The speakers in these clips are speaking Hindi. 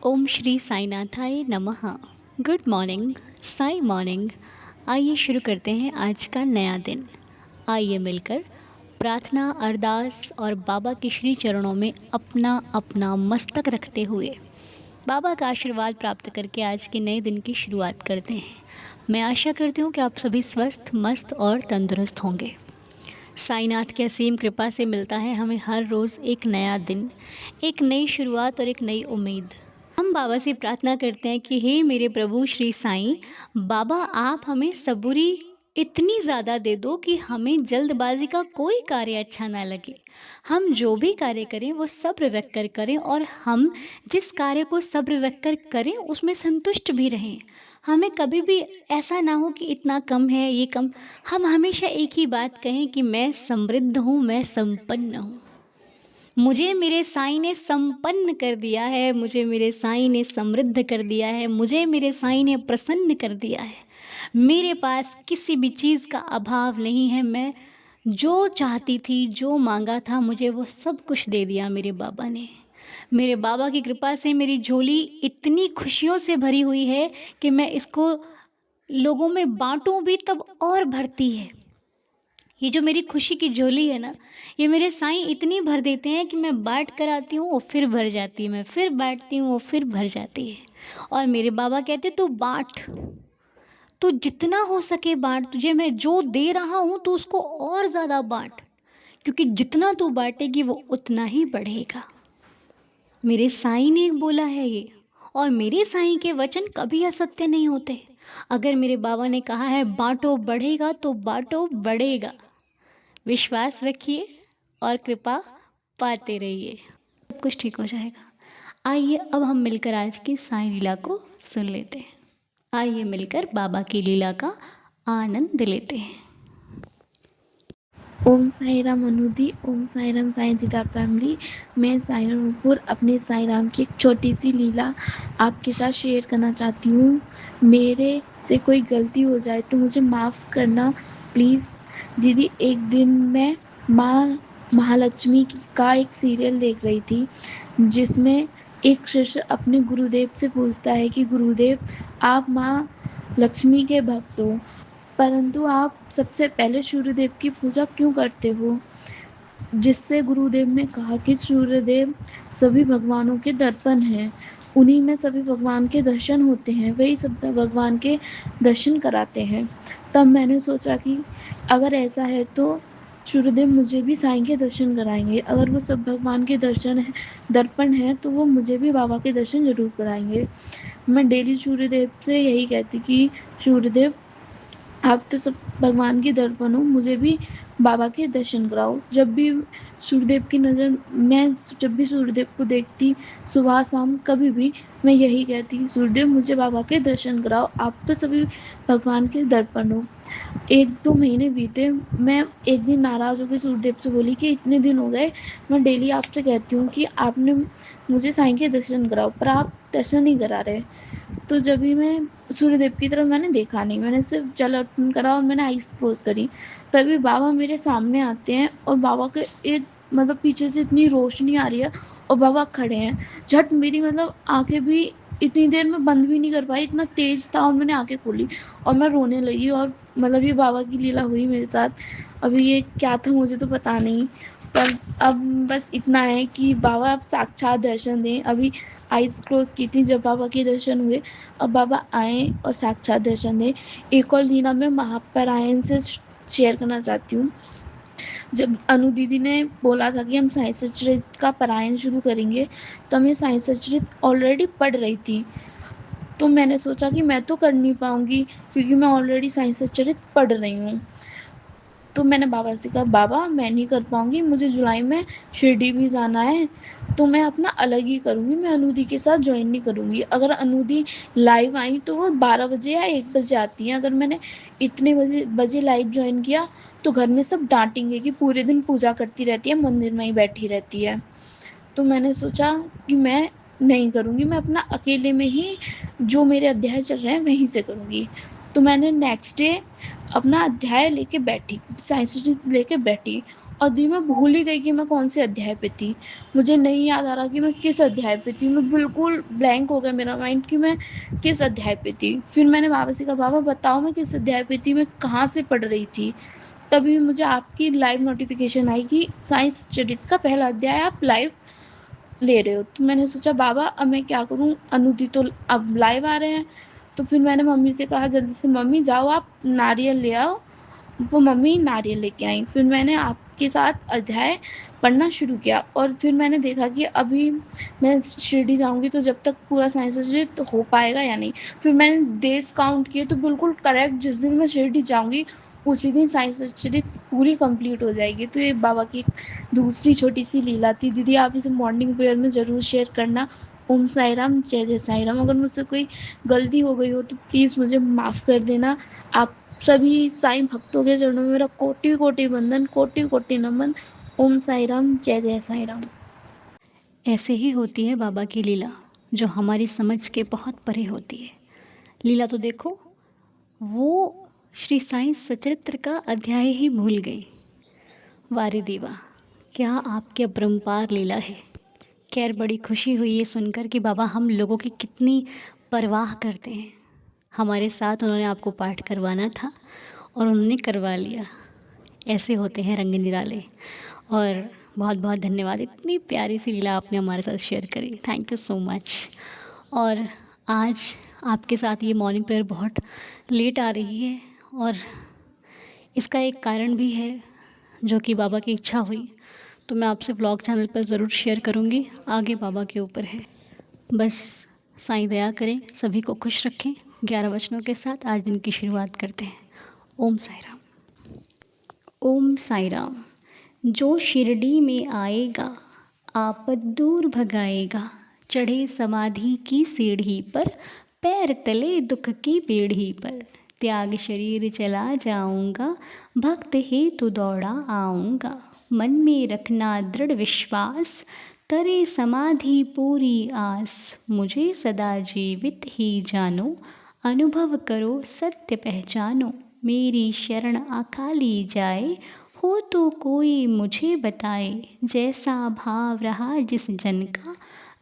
ओम श्री साईनाथाय नमः। Good morning, Sai morning. आइए शुरू करते हैं आज का नया दिन। आइए मिलकर प्रार्थना, अरदास और बाबा के श्री चरणों में अपना अपना मस्तक रखते हुए बाबा का आशीर्वाद प्राप्त करके आज के नए दिन की शुरुआत करते हैं। मैं आशा करती हूँ कि आप सभी स्वस्थ, मस्त और तंदुरुस्त होंगे। साईनाथ की असीम कृपा से मिलता है हमें हर रोज़ एक नया दिन, एक नई शुरुआत और एक नई उम्मीद। हम बाबा से प्रार्थना करते हैं कि हे मेरे प्रभु श्री साईं, बाबा आप हमें सबूरी इतनी ज़्यादा दे दो कि हमें जल्दबाजी का कोई कार्य अच्छा ना लगे। हम जो भी कार्य करें वो सब्र रख कर करें, और हम जिस कार्य को सब्र रख कर करें उसमें संतुष्ट भी रहें। हमें कभी भी ऐसा ना हो कि इतना कम है, ये कम। हम हमेशा एक ही बात कहें कि मैं समृद्ध हूँ, मैं संपन्न हूँ। मुझे मेरे साईं ने संपन्न कर दिया है, मुझे मेरे साईं ने समृद्ध कर दिया है, मुझे मेरे साईं ने प्रसन्न कर दिया है। मेरे पास किसी भी चीज़ का अभाव नहीं है। मैं जो चाहती थी, जो मांगा था, मुझे वो सब कुछ दे दिया मेरे बाबा ने। मेरे बाबा की कृपा से मेरी झोली इतनी खुशियों से भरी हुई है कि मैं इसको लोगों में बांटूं भी तब और भरती है। ये जो मेरी खुशी की झोली है ना, ये मेरे साईं इतनी भर देते हैं कि मैं बांट कर आती हूँ वो फिर भर जाती है, मैं फिर बांटती हूँ वो फिर भर जाती है। और मेरे बाबा कहते तू बांट, तू जितना हो सके बांट, तुझे मैं जो दे रहा हूँ तू उसको और ज़्यादा बांट, क्योंकि जितना तू बांटेगी वो उतना ही बढ़ेगा। मेरे साईं ने बोला है ये, और मेरे साईं के वचन कभी असत्य नहीं होते। अगर मेरे बाबा ने कहा है बांटो बढ़ेगा तो बांटो बढ़ेगा। विश्वास रखिए और कृपा पाते रहिए, सब कुछ ठीक हो जाएगा। आइए अब हम मिलकर आज की साईं लीला को सुन लेते हैं। आइए मिलकर बाबा की लीला का आनंद लेते हैं। ओम साई राम अनुदी। ओम साई राम साईं जीता फैमिली। मैं साई रामपुर अपने साई राम की एक छोटी सी लीला आपके साथ शेयर करना चाहती हूँ। मेरे से कोई गलती हो जाए तो मुझे माफ़ करना प्लीज़। दीदी, एक दिन मैं माँ महालक्ष्मी का एक सीरियल देख रही थी, जिसमें एक शिष्य अपने गुरुदेव से पूछता है कि गुरुदेव, आप माँ लक्ष्मी के भक्त हो, परंतु आप सबसे पहले सूर्यदेव की पूजा क्यों करते हो? जिससे गुरुदेव ने कहा कि सूर्यदेव सभी भगवानों के दर्पण हैं, उन्हीं में सभी भगवान के दर्शन होते हैं, वही सब भगवान के दर्शन कराते हैं। तब मैंने सोचा कि अगर ऐसा है तो सूर्यदेव मुझे भी साईं के दर्शन कराएंगे। अगर वो सब भगवान के दर्शन है, दर्पण हैं, तो वो मुझे भी बाबा के दर्शन ज़रूर कराएंगे। मैं डेली सूर्यदेव से यही कहती कि सूर्यदेव, आप तो सब भगवान के दर्पण हो, मुझे भी बाबा के दर्शन कराओ। जब भी सूर्यदेव की नज़र मैं जब भी सूर्यदेव को देखती, सुबह शाम कभी भी, मैं यही कहती, सूर्यदेव मुझे बाबा के दर्शन कराओ, आप तो सभी भगवान के दर्पण हो। 1-2 महीने बीते, मैं एक दिन नाराज़ होकर सूर्यदेव से बोली कि इतने दिन हो गए, मैं डेली आपसे कहती हूँ कि आपने मुझे साईं के दर्शन कराओ, पर आप दर्शन नहीं करा रहे। तो जब भी मैं सूर्यदेव की तरफ मैंने देखा नहीं, मैंने सिर्फ जल अर्पण करा और मैंने आइस क्लोज करी, तभी बाबा मेरे सामने आते हैं और बाबा के एक मतलब पीछे से इतनी रोशनी आ रही है और बाबा खड़े हैं। झट मेरी मतलब आंखें भी इतनी देर में बंद भी नहीं कर पाई, इतना तेज था, और मैंने आंखें खोली और मैं रोने लगी। और मतलब ये बाबा की लीला हुई मेरे साथ। अभी ये क्या था मुझे तो पता नहीं, पर अब बस इतना है कि बाबा अब साक्षात दर्शन दें। अभी आइज़ क्लोज़ की थी जब बाबा के दर्शन हुए, अब बाबा आएँ और साक्षात दर्शन दें। एक और लीला मैं महापरायण से शेयर करना चाहती हूँ। जब अनु दीदी ने बोला था कि हम साई सचरित का पारायण शुरू करेंगे, तो मैं साई सचरित ऑलरेडी पढ़ रही थी। तो मैंने सोचा कि मैं तो कर नहीं पाऊँगी, क्योंकि मैं ऑलरेडी साई सचरित पढ़ रही हूँ। तो मैंने बाबा से कहा, बाबा मैं नहीं कर पाऊँगी, मुझे जुलाई में शिरडी भी जाना है, तो मैं अपना अलग ही करूँगी, मैं अनुदी के साथ जॉइन नहीं करूँगी। अगर अनुदी लाइव आई तो वो 12 बजे या 1 बजे आती हैं, अगर मैंने इतने बजे लाइव जॉइन किया तो घर में सब डांटेंगे कि पूरे दिन पूजा करती रहती है, मंदिर में ही बैठी रहती है। तो मैंने सोचा कि मैं नहीं करूँगी, मैं अपना अकेले में ही जो मेरे अध्याय चल रहे हैं वहीं से करूँगी। तो मैंने नेक्स्ट डे अपना अध्याय लेके बैठी, साइंस लेके बैठी, और दी मैं भूल ही गई कि मैं कौन से अध्याय पे थी। मुझे नहीं याद आ रहा कि मैं किस अध्याय पे थी। मैं बिल्कुल ब्लैंक हो गया मेरा माइंड कि मैं किस अध्याय पे थी। फिर मैंने बाबा से कहा, बाबा बताओ मैं किस अध्याय पे थी, मैं कहाँ से पढ़ रही थी। तभी मुझे आपकी लाइव नोटिफिकेशन आई कि साइंस चरित्र का पहला अध्याय आप लाइव ले रहे हो। तो मैंने सोचा बाबा अब मैं क्या करूँ, अनुदी तो अब लाइव आ रहे हैं। तो फिर मैंने मम्मी से कहा जल्दी से, मम्मी जाओ आप नारियल ले आओ। वो मम्मी नारियल लेके आई। फिर मैंने आपके साथ अध्याय पढ़ना शुरू किया और फिर मैंने देखा कि अभी मैं शिरडी जाऊंगी तो जब तक पूरा साइंस सब्जेक्ट तो हो पाएगा या नहीं। फिर मैंने डेज काउंट किए तो बिल्कुल करेक्ट जिस दिन मैं शिरडी जाऊंगी उसी दिन साइंस सब्जेक्ट पूरी कंप्लीट हो जाएगी। तो ये बाबा की दूसरी छोटी सी लीला थी। दीदी आप इसे मॉर्निंग प्रेयर में ज़रूर शेयर करना। ओम साई राम, जय जय साई राम। अगर मुझसे कोई गलती हो गई हो तो प्लीज़ मुझे माफ़ कर देना। आप सभी साईं भक्तों के चरणों में मेरा कोटि कोटि वंदन, कोटि कोटि नमन। ओम साई राम, जय जय साई राम। ऐसे ही होती है बाबा की लीला, जो हमारी समझ के बहुत परे होती है। लीला तो देखो, वो श्री साईं सचरित्र का अध्याय ही भूल गई। वारे देवा, क्या आपकी अपरंपार लीला है। खैर, बड़ी खुशी हुई ये सुनकर कि बाबा हम लोगों की कितनी परवाह करते हैं। हमारे साथ उन्होंने आपको पाठ करवाना था और उन्होंने करवा लिया। ऐसे होते हैं रंग निराले। और बहुत बहुत धन्यवाद, इतनी प्यारी सी लीला आपने हमारे साथ शेयर करी। Thank you so much. और आज आपके साथ ये मॉर्निंग प्रेयर बहुत लेट आ रही है और इसका एक कारण भी है, जो कि बाबा की इच्छा हुई तो मैं आपसे व्लॉग चैनल पर ज़रूर शेयर करूँगी। आगे बाबा के ऊपर है। बस साईं दया करें, सभी को खुश रखें। 11 वचनों के साथ आज दिन की शुरुआत करते हैं। ओम साई राम। ओम साई राम। जो शिरडी में आएगा आपद दूर भगाएगा, चढ़े समाधि की सीढ़ी पर, पैर तले दुख की पीढ़ी पर, त्याग शरीर चला जाऊंगा, भक्त हेतु दौड़ा आऊंगा, मन में रखना दृढ़ विश्वास, करे समाधि पूरी आस, मुझे सदा जीवित ही जानो, अनुभव करो सत्य पहचानो, मेरी शरण अकाली जाए, हो तो कोई मुझे बताए, जैसा भाव रहा जिस जन का,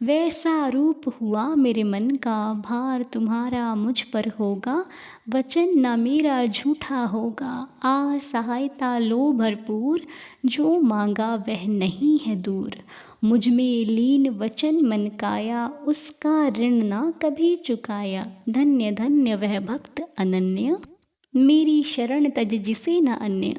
वैसा रूप हुआ मेरे मन का, भार तुम्हारा मुझ पर होगा, वचन न मेरा झूठा होगा, आ सहायता लो भरपूर, जो मांगा वह नहीं है दूर, मुझ में लीन वचन मन काया, उसका ऋण ना कभी चुकाया, धन्य धन्य वह भक्त अनन्य, मेरी शरण तज जिसे न अन्य,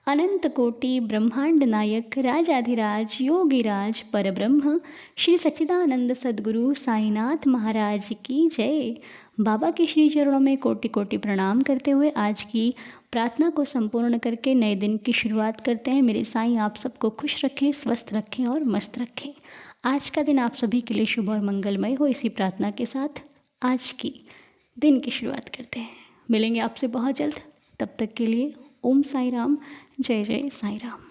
अनंत कोटि ब्रह्मांड नायक, राजाधिराज योगिराज परब्रह्म, श्री सच्चिदानंद सद्गुरु साईनाथ महाराज की जय। बाबा के श्री चरणों में कोटि कोटि प्रणाम करते हुए आज की प्रार्थना को संपूर्ण करके नए दिन की शुरुआत करते हैं। मेरे साईं आप सबको खुश रखें, स्वस्थ रखें और मस्त रखें। आज का दिन आप सभी के लिए शुभ और मंगलमय हो। इसी प्रार्थना के साथ आज की दिन की शुरुआत करते हैं। मिलेंगे आपसे बहुत जल्द। तब तक के लिए ओम साई राम, जय जय साई राम।